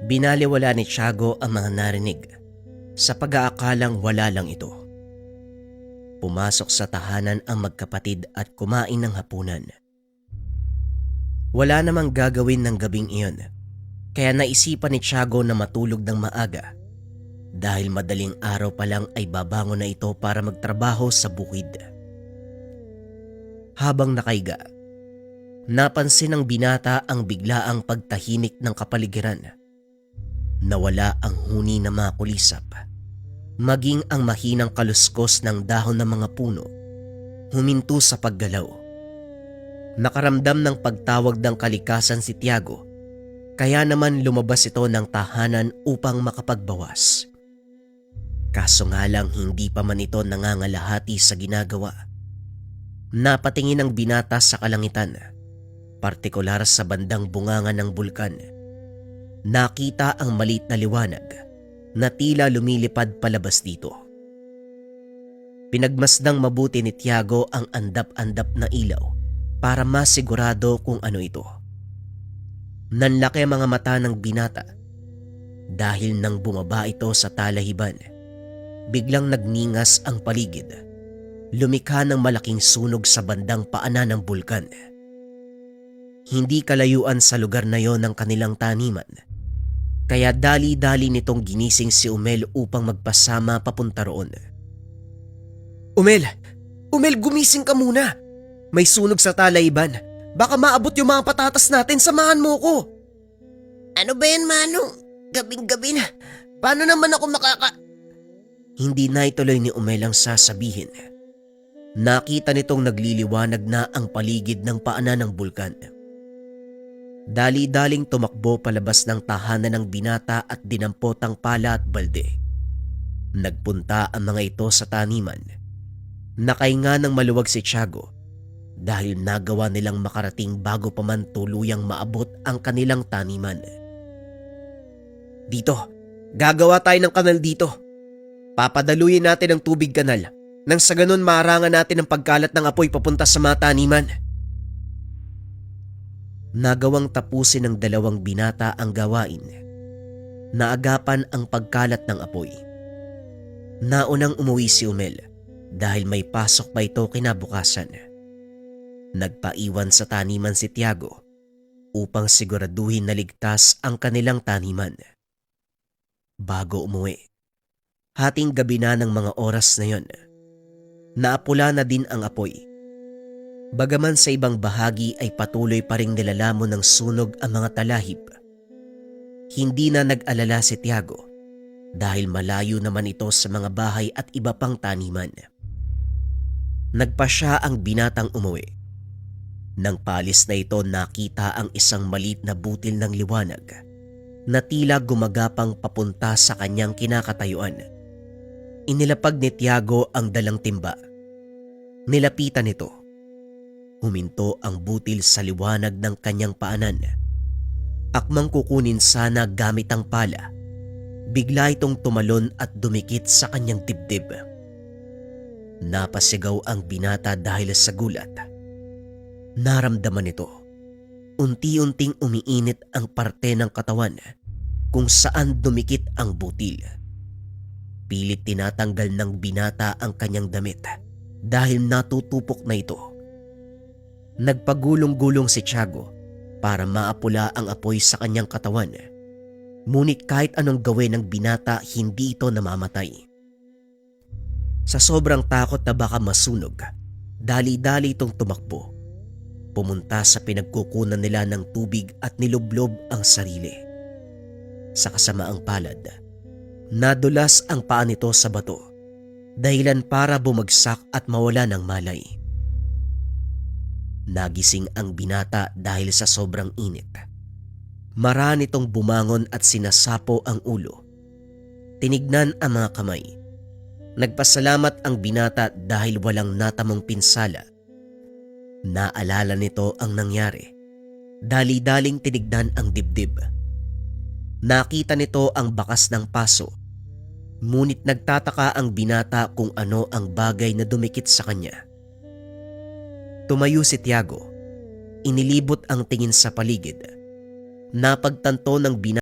Binaliwala ni Tiago ang mga narinig sa pag-aakalang wala lang ito. Pumasok sa tahanan ang magkapatid at kumain ng hapunan. Wala namang gagawin ng gabing iyon, kaya naisipan ni Tiago na matulog ng maaga dahil madaling araw pa lang ay babangon na ito para magtrabaho sa bukid. Habang nakaiga, napansin ng binata ang biglaang pagtahimik ng kapaligiran. Nawala ang huni na mga kulisap, maging ang mahinang kaluskos ng dahon ng mga puno huminto sa paggalaw. Nakaramdam ng pagtawag ng kalikasan si Tiago, kaya naman lumabas ito ng tahanan upang makapagbawas. Kaso nga lang hindi pa man ito nangangalahati sa ginagawa. Napatingin ang binata sa kalangitan, partikular sa bandang bunganga ng bulkan. Nakita ang maliit na liwanag na tila lumilipad palabas dito. Pinagmasdang mabuti ni Tiago ang andap-andap na ilaw para masigurado kung ano ito. Nanlaki ang mga mata ng binata dahil nang bumaba ito sa talahiban, biglang nagningas ang paligid. Lumikha ng malaking sunog sa bandang paanan ng bulkan. Hindi kalayuan sa lugar na yon ng kanilang taniman, kaya dali-dali nitong ginising si Umel upang magpasama papunta roon. Umel! Umel, gumising ka muna! May sunog sa talaiban. Baka maabot yung mga patatas natin, samahan mo ko! Ano ba yan, Manong? Gabing-gabi na. Paano naman ako Hindi na ituloy ni Umel ang sasabihin. Nakita nitong nagliliwanag na ang paligid ng paanan ng bulkan. Dali-daling tumakbo palabas ng tahanan ng binata at dinampot ang pala at balde. Nagpunta ang mga ito sa taniman. Nakahinga ng maluwag si Tiago dahil nagawa nilang makarating bago pa man tuluyang maabot ang kanilang taniman. Dito, gagawa tayo ng kanal dito. Papadaluyin natin ang tubig kanal nang sa ganun maarangan natin ang pagkalat ng apoy papunta sa mga taniman. Nagawang tapusin ng dalawang binata ang gawain. Naagapan ang pagkalat ng apoy. Naunang umuwi si Umel dahil may pasok pa ito kinabukasan. Nagpaiwan sa taniman si Tiago upang siguraduhin na ligtas ang kanilang taniman. Bago umuwi, hating gabi na ng mga oras na yon, naapula na din ang apoy. Bagaman sa ibang bahagi ay patuloy pa ring nilalamon ng sunog ang mga talahib. Hindi na nag-alala si Tiago dahil malayo naman ito sa mga bahay at iba pang taniman. Nagpasya ang binatang umuwi. Nang paalis na ito, nakita ang isang maliit na butil ng liwanag na tila gumagapang papunta sa kanyang kinakatayuan. Inilapag ni Tiago ang dalang timba. Nilapitan ito. Huminto ang butil sa liwanag ng kanyang paanan. Akmang kukunin sana gamit ang pala, bigla itong tumalon at dumikit sa kanyang dibdib. Napasigaw ang binata dahil sa gulat. Naramdaman nito, unti-unting umiinit ang parte ng katawan kung saan dumikit ang butil. Pilit tinatanggal ng binata ang kanyang damit dahil natutupok na ito. Nagpagulong-gulong si Tiago para maapula ang apoy sa kanyang katawan. Ngunit kahit anong gawin ng binata, hindi ito namamatay. Sa sobrang takot na baka masunog, dali-dali itong tumakbo. Pumunta sa pinagkukunan nila ng tubig at nilublob ang sarili. Sa kasamaang palad, nadulas ang paa nito sa bato, dahilan para bumagsak at mawala ng malay. Nagising ang binata dahil sa sobrang init. Maraan itong bumangon at sinasapo ang ulo. Tinignan ang mga kamay. Nagpasalamat ang binata dahil walang natamong pinsala. Naalala nito ang nangyari. Dali-daling tinignan ang dibdib. Nakita nito ang bakas ng paso. Ngunit nagtataka ang binata kung ano ang bagay na dumikit sa kanya. Tumayo si Tiago. Inilibot ang tingin sa paligid. Napagtanto ng binata